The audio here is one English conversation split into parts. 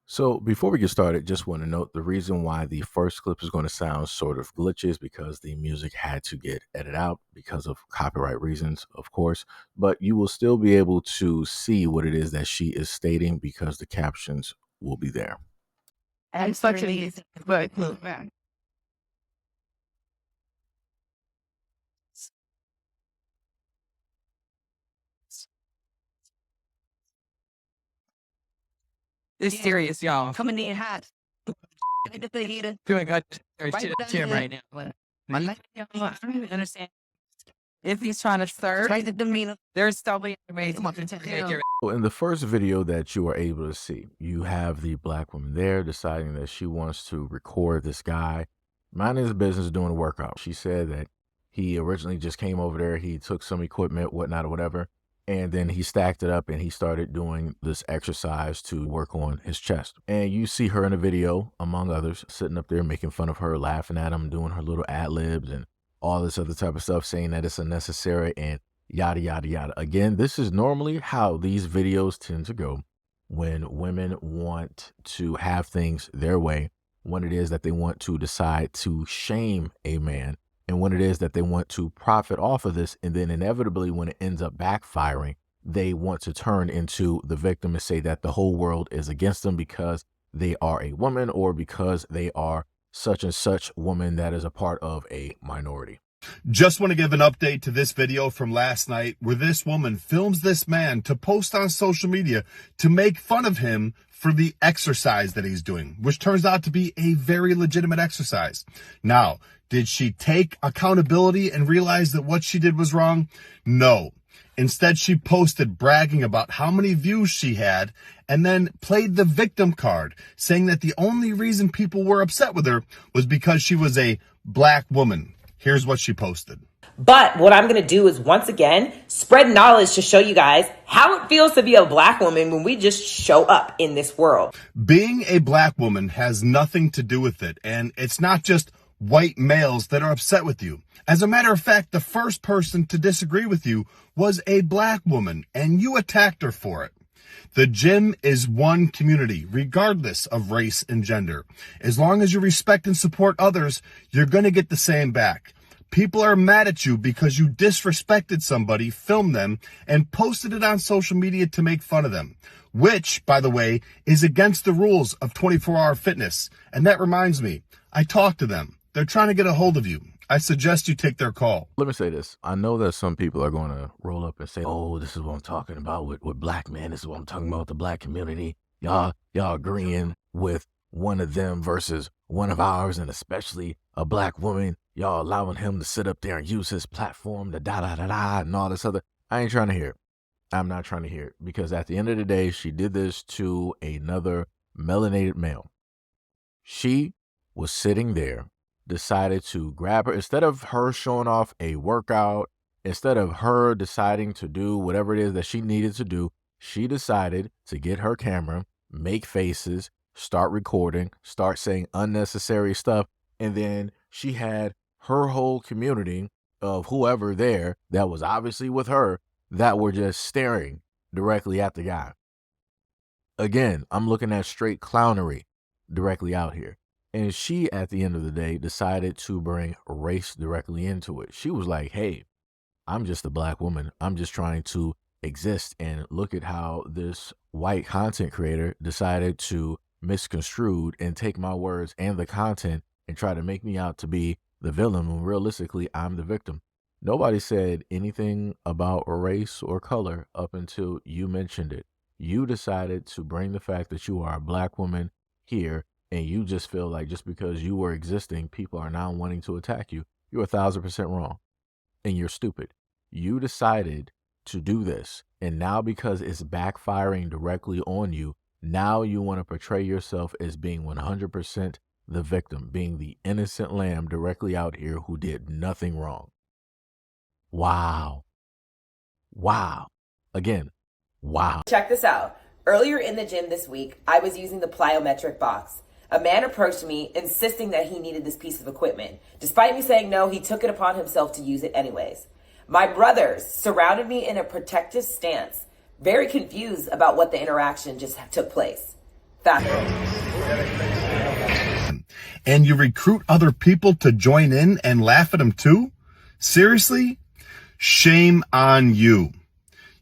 So before we get started, just want to note the reason why the first clip is going to sound sort of glitchy is because the music had to get edited out because of copyright reasons, of course. But you will still be able to see what it is that she is stating because the captions will be there. And such an easy, but it's serious, y'all. Coming in hot. Doing good. Chair right now. I don't even understand. If he's trying to serve, there's so many ways. So in the first video that you are able to see, you have the black woman there deciding that she wants to record this guy minding his business doing a workout. She said that he originally just came over there, he took some equipment, whatnot or whatever, and then he stacked it up and he started doing this exercise to work on his chest. And you see her in a video, among others, sitting up there making fun of her, laughing at him, doing her little ad-libs and all this other type of stuff, saying that it's unnecessary and yada, yada, yada. Again, this is normally how these videos tend to go when women want to have things their way, when it is that they want to decide to shame a man, and when it is that they want to profit off of this. And then inevitably, when it ends up backfiring, they want to turn into the victim and say that the whole world is against them because they are a woman or because they are such and such woman that is a part of a minority. Just want to give an update to this video from last night where this woman films this man to post on social media to make fun of him for the exercise that he's doing, which turns out to be a very legitimate exercise. Now, did she take accountability and realize that what she did was wrong? No. Instead, she posted bragging about how many views she had and then played the victim card, saying that the only reason people were upset with her was because she was a black woman. Here's what she posted. But what I'm going to do is once again, spread knowledge to show you guys how it feels to be a black woman when we just show up in this world. Being a black woman has nothing to do with it. And it's not just white males that are upset with you. As a matter of fact, the first person to disagree with you was a black woman, and you attacked her for it. The gym is one community, regardless of race and gender. As long as you respect and support others, you're going to get the same back. People are mad at you because you disrespected somebody, filmed them, and posted it on social media to make fun of them, which, by the way, is against the rules of 24-hour fitness. And that reminds me, I talked to them. They're trying to get a hold of you. I suggest you take their call. Let me say this. I know that some people are going to roll up and say, oh, this is what I'm talking about with black men. This is what I'm talking about with the black community. Y'all agreeing with one of them versus one of ours, and especially a black woman. Y'all allowing him to sit up there and use his platform to da-da-da-da and all this other. I ain't trying to hear it. I'm not trying to hear it because at the end of the day, she did this to another melanated male. She was sitting there, decided to grab her, instead of her showing off a workout, instead of her deciding to do whatever it is that she needed to do, she decided to get her camera, make faces, start recording, start saying unnecessary stuff. And then she had her whole community of whoever there that was obviously with her that were just staring directly at the guy. Again, I'm looking at straight clownery directly out here. And she, at the end of the day, decided to bring race directly into it. She was like, hey, I'm just a black woman. I'm just trying to exist. And look at how this white content creator decided to misconstrue and take my words and the content and try to make me out to be the villain when realistically I'm the victim. Nobody said anything about race or color up until you mentioned it. You decided to bring the fact that you are a black woman here, and you just feel like just because you were existing, people are now wanting to attack you. You're 1,000% wrong, and you're stupid. You decided to do this, and now because it's backfiring directly on you, now you want to portray yourself as being 100% the victim, being the innocent lamb directly out here who did nothing wrong. Wow. Wow. Again, wow. Check this out. Earlier in the gym this week, I was using the plyometric box. A man approached me, insisting that he needed this piece of equipment. Despite me saying no, he took it upon himself to use it anyways. My brothers surrounded me in a protective stance, very confused about what the interaction just took place. And you recruit other people to join in and laugh at them too? Seriously? Shame on you.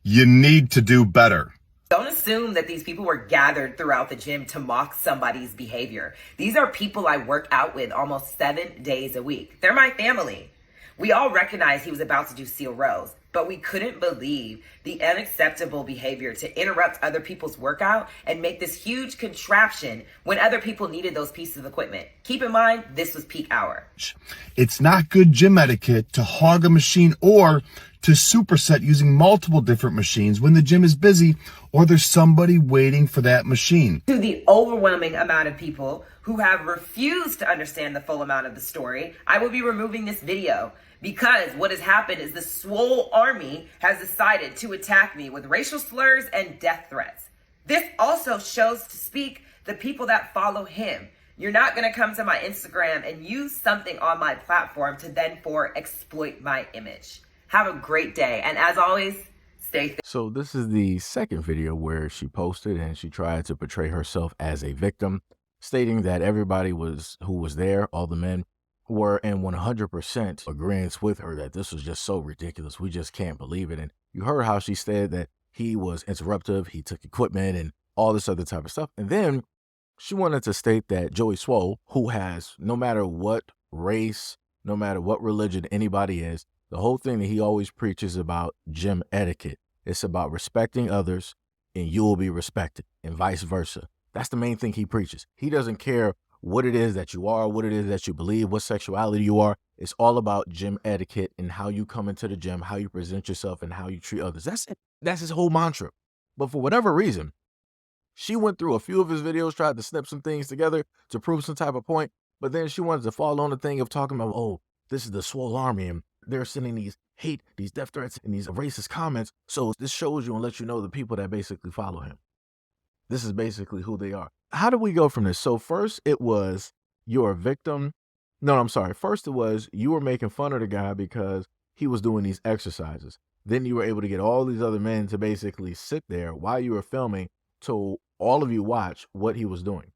You need to do better. Don't assume that these people were gathered throughout the gym to mock somebody's behavior. These are people I work out with almost 7 days a week. They're my family. We all recognized he was about to do seal rows, but we couldn't believe the unacceptable behavior to interrupt other people's workout and make this huge contraption when other people needed those pieces of equipment. Keep in mind, this was peak hour. It's not good gym etiquette to hog a machine or to superset using multiple different machines when the gym is busy or there's somebody waiting for that machine. To the overwhelming amount of people who have refused to understand the full amount of the story, I will be removing this video because what has happened is the Swoll army has decided to attack me with racial slurs and death threats. This also shows to speak the people that follow him. You're not going to come to my Instagram and use something on my platform to then exploit my image. Have a great day. And as always, stay safe. So this is the second video where she posted and she tried to portray herself as a victim, stating that everybody who was there, all the men, were in 100% agreement with her that this was just so ridiculous. We just can't believe it. And you heard how she said that he was interruptive, he took equipment and all this other type of stuff. And then she wanted to state that Joey Swoll, who has no matter what race, no matter what religion anybody is, the whole thing that he always preaches about gym etiquette. It's about respecting others and you will be respected and vice versa. That's the main thing he preaches. He doesn't care what it is that you are, what it is that you believe, what sexuality you are. It's all about gym etiquette and how you come into the gym, how you present yourself and how you treat others. That's it. That's his whole mantra. But for whatever reason, she went through a few of his videos, tried to snip some things together to prove some type of point. But then she wanted to fall on the thing of talking about, oh, this is the Swoll army and they're sending these hate, these death threats and these racist comments. So this shows you and lets you know the people that basically follow him. This is basically who they are. How do we go from this? So first it was you're a victim. No, I'm sorry. First it was you were making fun of the guy because he was doing these exercises. Then you were able to get all these other men to basically sit there while you were filming to all of you watch what he was doing.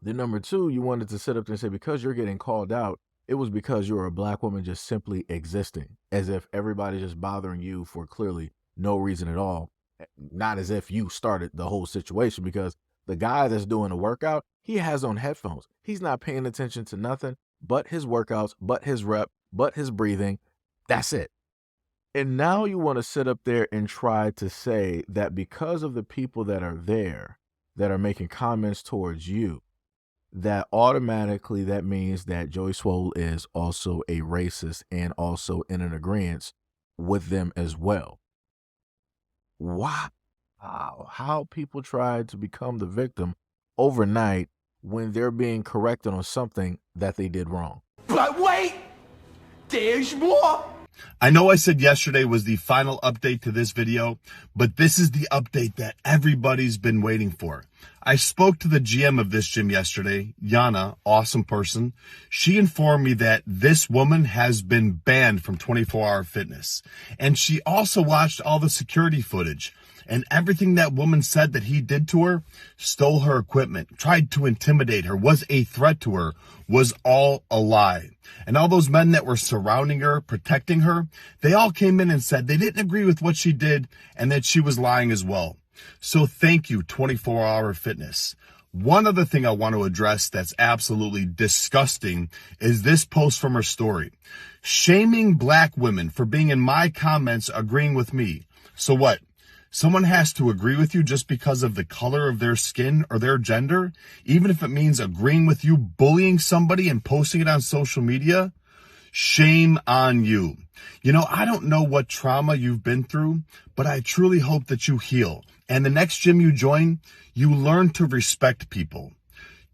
Then number two, you wanted to sit up there and say, because you're getting called out, it was because you were a black woman just simply existing, as if everybody's just bothering you for clearly no reason at all. Not as if you started the whole situation, because the guy that's doing the workout, he has on headphones. He's not paying attention to nothing but his workouts, but his rep, but his breathing. That's it. And now you want to sit up there and try to say that because of the people that are there that are making comments towards you, that automatically that means that Joey Swoll is also a racist and also in an agreement with them as well. Wow. How people try to become the victim overnight when they're being corrected on something that they did wrong. But wait, there's more. I know I said yesterday was the final update to this video, but this is the update that everybody's been waiting for. I spoke to the GM of this gym yesterday, Yana, awesome person. She informed me that this woman has been banned from 24-hour fitness. And she also watched all the security footage. And everything that woman said that he did to her, stole her equipment, tried to intimidate her, was a threat to her, was all a lie. And all those men that were surrounding her, protecting her, they all came in and said they didn't agree with what she did and that she was lying as well. So thank you, 24-hour fitness. One other thing I want to address that's absolutely disgusting is this post from her story. Shaming black women for being in my comments agreeing with me. So what? Someone has to agree with you just because of the color of their skin or their gender, even if it means agreeing with you, bullying somebody and posting it on social media? Shame on you. You know, I don't know what trauma you've been through, but I truly hope that you heal. And the next gym you join, you learn to respect people.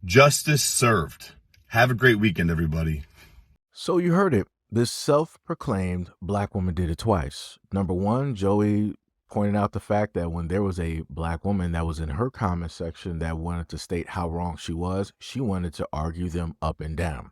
Justice served. Have a great weekend, everybody. So you heard it. This self-proclaimed black woman did it twice. Number one, Joey pointed out the fact that when there was a black woman that was in her comment section that wanted to state how wrong she wanted to argue them up and down.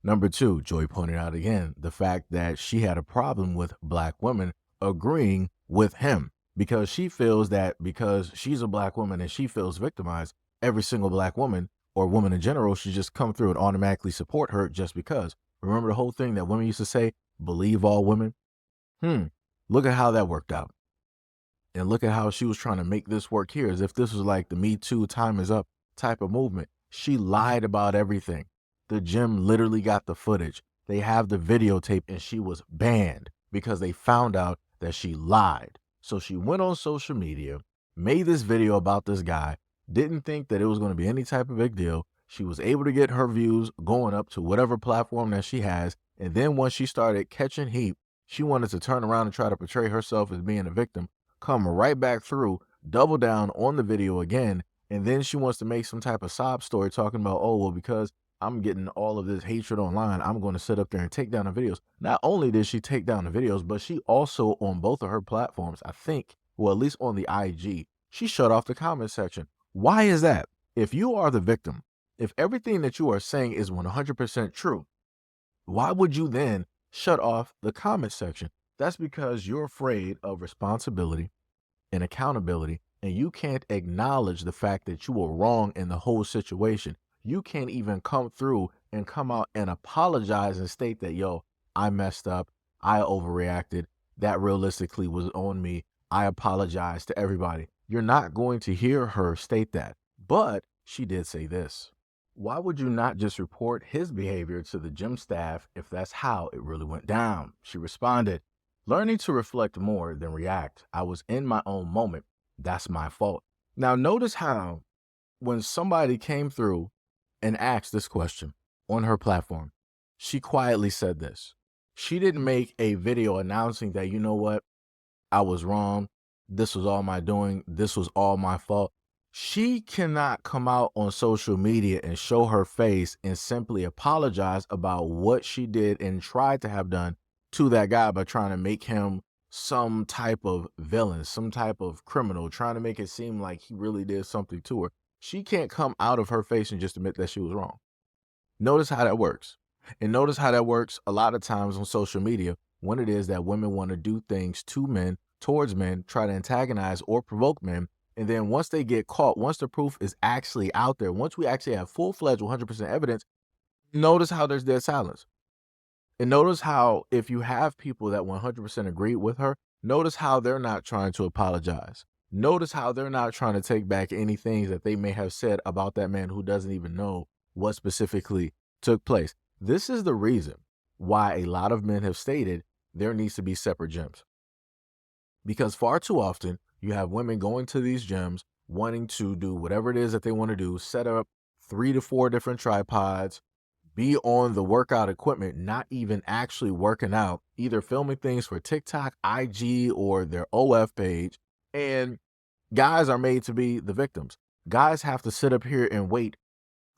Number two, Joy pointed out again the fact that she had a problem with black women agreeing with him because she feels that because she's a black woman and she feels victimized, every single black woman or woman in general should just come through and automatically support her just because. Remember the whole thing that women used to say, believe all women? Look at how that worked out. And look at how she was trying to make this work here, as if this was like the Me Too, time is up type of movement. She lied about everything. The gym literally got the footage. They have the videotape, and she was banned because they found out that she lied. So she went on social media, made this video about this guy, didn't think that it was going to be any type of big deal. She was able to get her views going up to whatever platform that she has. And then once she started catching heat, she wanted to turn around and try to portray herself as being a victim, come right back through, double down on the video again. And then she wants to make some type of sob story talking about, oh, well, because I'm getting all of this hatred online, I'm going to sit up there and take down the videos. Not only did she take down the videos, but she also, on both of her platforms, I think, well, at least on the IG, she shut off the comment section. Why is that? If you are the victim, if everything that you are saying is 100% true, why would you then shut off the comment section? That's because you're afraid of responsibility and accountability, and you can't acknowledge the fact that you were wrong in the whole situation. You can't even come through and come out and apologize and state that, yo, I messed up, I overreacted, that realistically was on me, I apologize to everybody. You're not going to hear her state that. But she did say this. Why would you not just report his behavior to the gym staff if that's how it really went down? She responded, learning to reflect more than react. I was in my own moment. That's my fault. Now notice how when somebody came through and asked this question on her platform, she quietly said this. She didn't make a video announcing that, you know what, I was wrong. This was all my doing. This was all my fault. She cannot come out on social media and show her face and simply apologize about what she did and tried to have done to that guy by trying to make him some type of villain, some type of criminal, trying to make it seem like he really did something to her. She can't come out of her face and just admit that she was wrong. Notice how that works. And notice how that works a lot of times on social media when it is that women want to do things to men, towards men, try to antagonize or provoke men. And then once they get caught, once the proof is actually out there, once we actually have full-fledged 100% evidence, notice how there's dead silence. And notice how if you have people that 100% agree with her, notice how they're not trying to apologize. Notice how they're not trying to take back any things that they may have said about that man who doesn't even know what specifically took place. This is the reason why a lot of men have stated there needs to be separate gyms. Because far too often, you have women going to these gyms, wanting to do whatever it is that they want to do, set up 3 to 4 different tripods, be on the workout equipment, not even actually working out, either filming things for TikTok, IG, or their OF page. And guys are made to be the victims. Guys have to sit up here and wait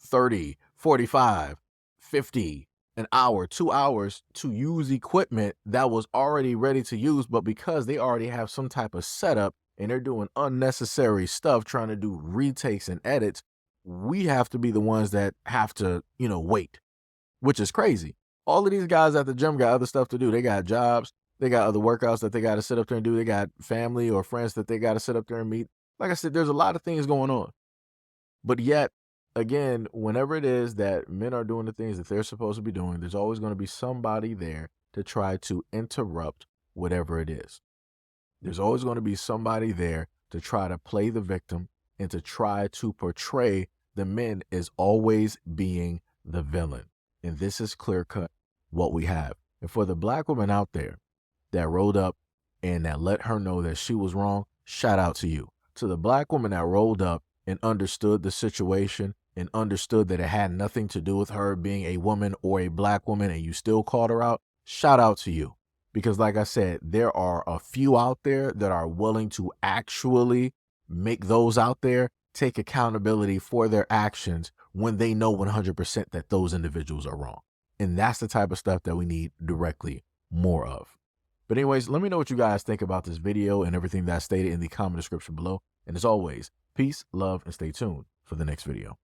30, 45, 50, an hour, 2 hours to use equipment that was already ready to use, but because they already have some type of setup and they're doing unnecessary stuff, trying to do retakes and edits, we have to be the ones that have to, wait, which is crazy. All of these guys at the gym got other stuff to do. They got jobs. They got other workouts that they got to sit up there and do. They got family or friends that they got to sit up there and meet. Like I said, there's a lot of things going on. But yet, again, whenever it is that men are doing the things that they're supposed to be doing, there's always going to be somebody there to try to interrupt whatever it is. There's always going to be somebody there to try to play the victim and to try to portray the men as always being the villain. And this is clear cut what we have. And for the black woman out there that rolled up and that let her know that she was wrong, shout out to you. To the black woman that rolled up and understood the situation and understood that it had nothing to do with her being a woman or a black woman and you still called her out, shout out to you. Because like I said, there are a few out there that are willing to actually make those out there take accountability for their actions when they know 100% that those individuals are wrong. And that's the type of stuff that we need directly more of. But anyways, let me know what you guys think about this video and everything that's stated in the comment description below. And as always, peace, love, and stay tuned for the next video.